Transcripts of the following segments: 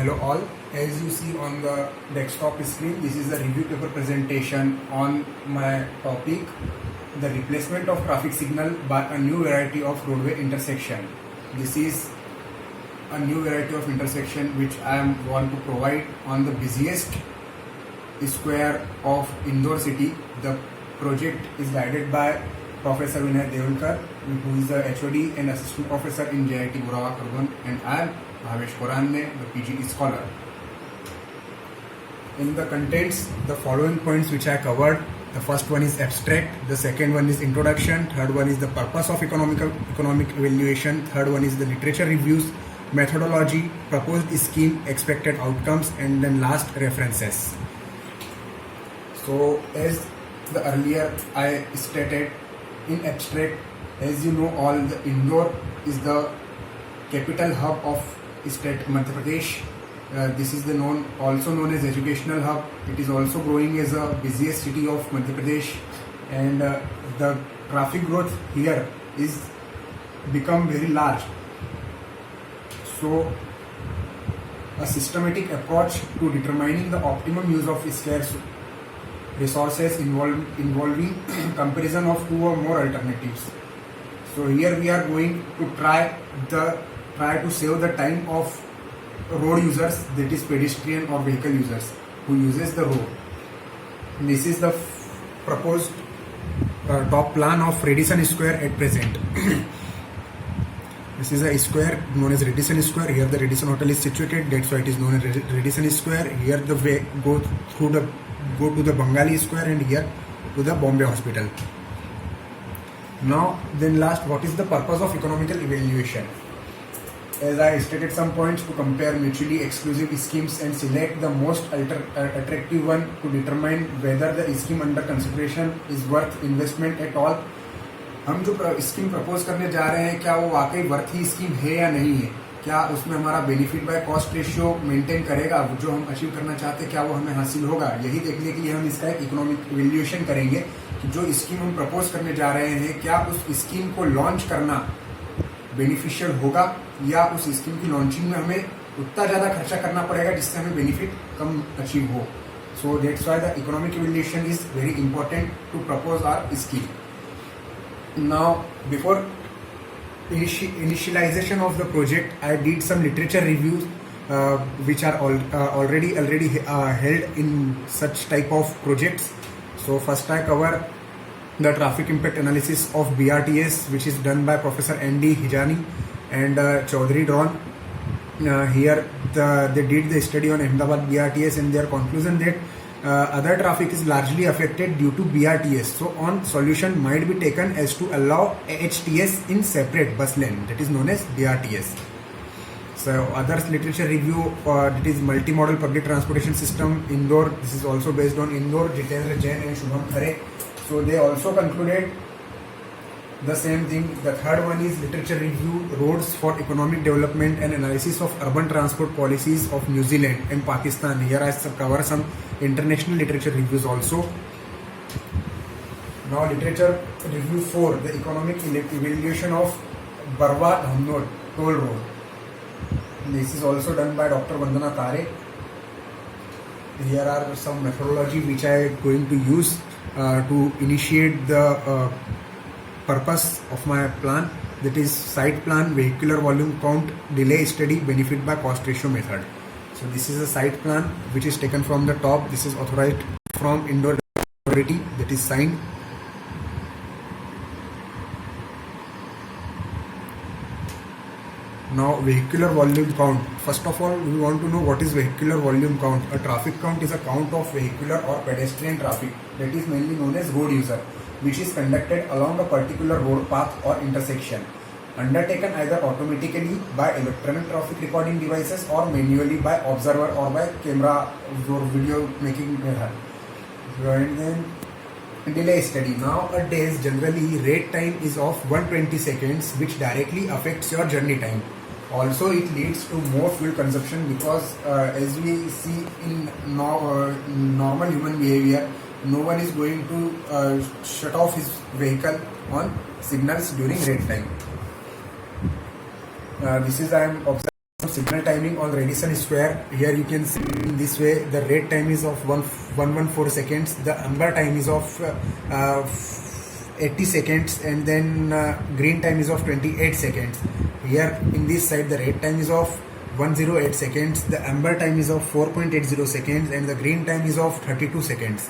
Hello all, as you see on the desktop screen, this is a review paper presentation on my topic, the replacement of traffic signal by a new variety of roadway intersection. This is a new variety of intersection which I want to provide on the busiest square of Indore city. The project is guided by Professor Vinay Devulkar, who is the HOD and Assistant Professor in JIT Gorawa Urban, and I am Bhavesh Koranne, the PG scholar. In the contents, the following points which I covered. The first one is abstract, the second one is introduction, third one is the purpose of economic evaluation, third one is the literature reviews, methodology, proposed scheme, expected outcomes, and then last references. So as the earlier I stated, in abstract, as you know all, the Indore is the capital hub of state Madhya Pradesh. This is the also known as educational hub. It is also growing as a busiest city of Madhya Pradesh, and the traffic growth here is become very large. So a systematic approach to determining the optimum use of scarce resources involving comparison of two or more alternatives. So here we are going to try to save the time of road users, that is pedestrian or vehicle users who uses the road. This is the proposed top plan of Radisson Square at present. This is a square known as Radisson Square. Here the Radisson Hotel is situated, that's why it is known as Radisson Square. Here the way go to the Bengali Square, and here to the Bombay Hospital. Now then last, what is the purpose of economical evaluation? As I stated some points, to compare mutually exclusive schemes and select the most attractive one to determine whether the scheme under consideration is worth investment at all. हम जो scheme propose करने जा रहे हैं, क्या वो वाकई worthy scheme है या नहीं है, क्या उसमें हमारा benefit by cost ratio maintain करेगा, जो हम अचीव करना चाहते हैं क्या वो हमें हासिल होगा। यही देखने के लिए हम इसका एक इकोनॉमिक इवैल्यूएशन करेंगे कि जो स्कीम हम प्रपोज करने जा रहे हैं, क्या उस स्कीम को लॉन्च करना बेनिफिशियल होगा, या उस स्कीम की लॉन्चिंग में हमें उतना ज़्यादा खर्चा करना पड़ेगा जिससे हमें बेनिफिट कम अचीव हो। So that's why the economic evaluation is very important to propose our scheme. Now, before initialization of the project, I did some literature reviews which are already held in such type of projects. So first I cover the traffic impact analysis of BRTS, which is done by Professor N.D. Hijani and Chaudhary Drawn. Here they did the study on Ahmedabad BRTS, and their conclusion that other traffic is largely affected due to BRTS. So on solution might be taken as to allow AHTS in separate bus lane, that is known as BRTS. So others literature review, that is multimodal public transportation system Indore. This is also based on Indore, Jitendra Jain and Shubham Khare. So they also concluded the same thing. The third one is literature review, roads for economic development and analysis of urban transport policies of New Zealand and Pakistan. Here I cover some international literature reviews also. Now literature review 4, the economic evaluation of Barwa Dhamnod toll road. This is also done by Dr. Vandana Tare. Here are some methodology which I am going to use to initiate the purpose of my plan, that is site plan, vehicular volume count, delay study, benefit by cost ratio method. So this is a site plan which is taken from the top. This is authorized from Indore Authority, that is signed. Now vehicular volume count. First of all, we want to know what is vehicular volume count. A traffic count is a count of vehicular or pedestrian traffic that is mainly known as road user, which is conducted along a particular road path or intersection, undertaken either automatically by electronic traffic recording devices or manually by observer or by camera or video making method. And then delay study. Nowadays generally rate time is of 120 seconds, which directly affects your journey time. Also it leads to more fuel consumption because as we see in normal human behavior, no one is going to shut off his vehicle on signals during red time. This is I am observing signal timing on Radisson Square. Here you can see in this way the red time is of 114 seconds, the amber time is of 80 seconds, and then green time is of 28 seconds. Here in this side the red time is of 108 seconds, the amber time is of 4.80 seconds, and the green time is of 32 seconds.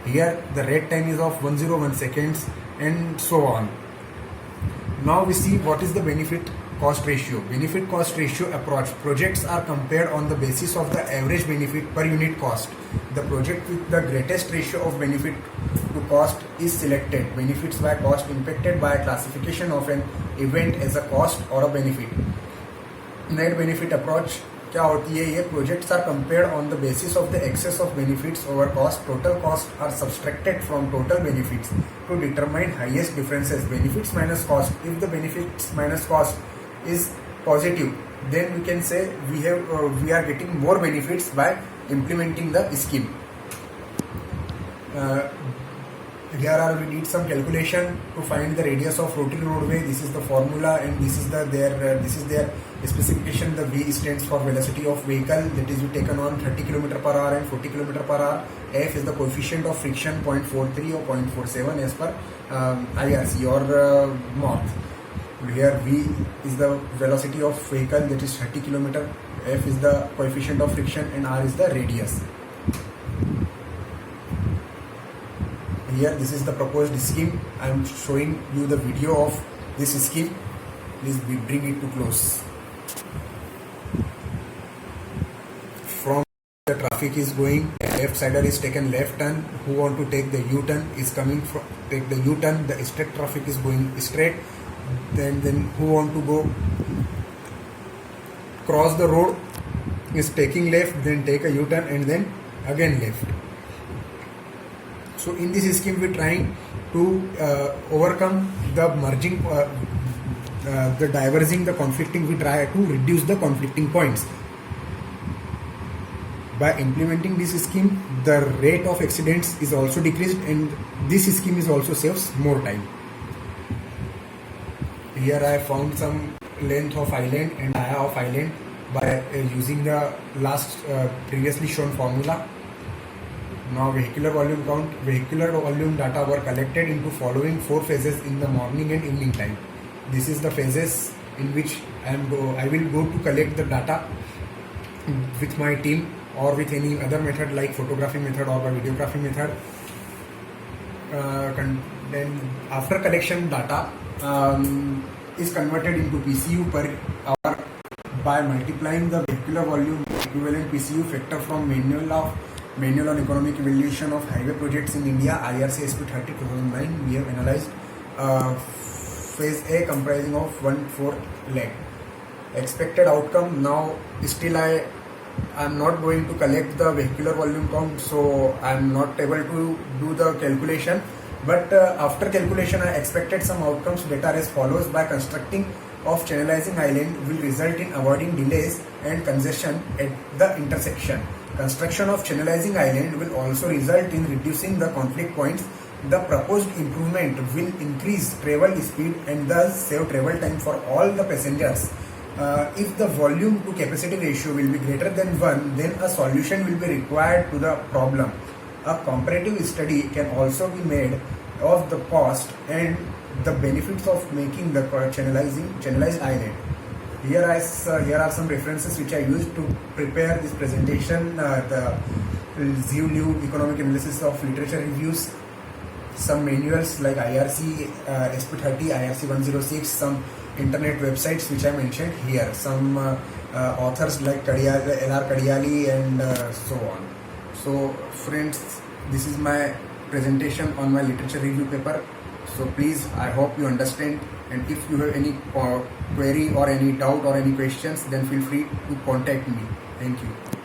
Here the red time is of 101 seconds, and so on. Now we see what is the benefit cost ratio. Benefit cost ratio approach. Projects are compared on the basis of the average benefit per unit cost. The project with the greatest ratio of benefit to cost is selected. Benefits by cost impacted by classification of an event as a cost or a benefit. Net benefit approach क्या होती है? ये projects are compared on the basis of the excess of benefits over cost. Total cost are subtracted from total benefits to determine highest differences. Benefits minus cost. If the benefits minus cost is positive, then we can say we are getting more benefits by implementing the scheme. Here we need some calculation to find the radius of rotary roadway. This is the formula, and this is their specification. The V stands for velocity of vehicle, that is taken on 30 km per hour and 40 km per hour. F is the coefficient of friction, 0.43 or 0.47 as per IRC or Moth. Here V is the velocity of vehicle, that is 30 km. F is the coefficient of friction, and R is the radius. Here this is the proposed scheme. I am showing you the video of this scheme. Please bring it to close. From the traffic is going, left sider is taken left turn. Who want to take the U-turn is coming from take the U-turn. The straight traffic is going straight. Then who want to go cross the road is taking left, then take a U-turn, and then again left. So in this scheme we are trying to overcome the merging, the diverging, the conflicting. We try to reduce the conflicting points. By implementing this scheme, the rate of accidents is also decreased, and this scheme is also saves more time. Here I found some length of island and area of island by using the last previously shown formula. Now vehicular volume count. Vehicular volume data were collected into following 4 phases in the morning and evening time. This is the phases in which I will go to collect the data with my team or with any other method like photography method or by videography method. Then after collection, data is converted into PCU per hour by multiplying the vehicular volume equivalent PCU factor from Manual on Economic Evaluation of Highway Projects in India, IRC SP 30 2009. We have analyzed phase A comprising of 1/4 lakh. Expected outcome. Now still I am not going to collect the vehicular volume count, so I am not able to do the calculation. But after calculation, I expected some outcomes. Data as follows: by constructing of channelizing island will result in avoiding delays and congestion at the intersection. Construction of channelizing island will also result in reducing the conflict points. The proposed improvement will increase travel speed and thus save travel time for all the passengers. If the volume to capacity ratio will be greater than 1, then a solution will be required to the problem. A comparative study can also be made of the cost and the benefits of making the channelized island. Here are some references which I used to prepare this presentation. The Ziu Liu Economic Analysis of Literature Reviews, some manuals like IRC SP30, IRC 106, some internet websites which I mentioned here, some authors like LR Kadiyali and so on. So friends, this is my presentation on my literature review paper. So please, I hope you understand, and if you have any query or any doubt or any questions, then feel free to contact me. Thank you.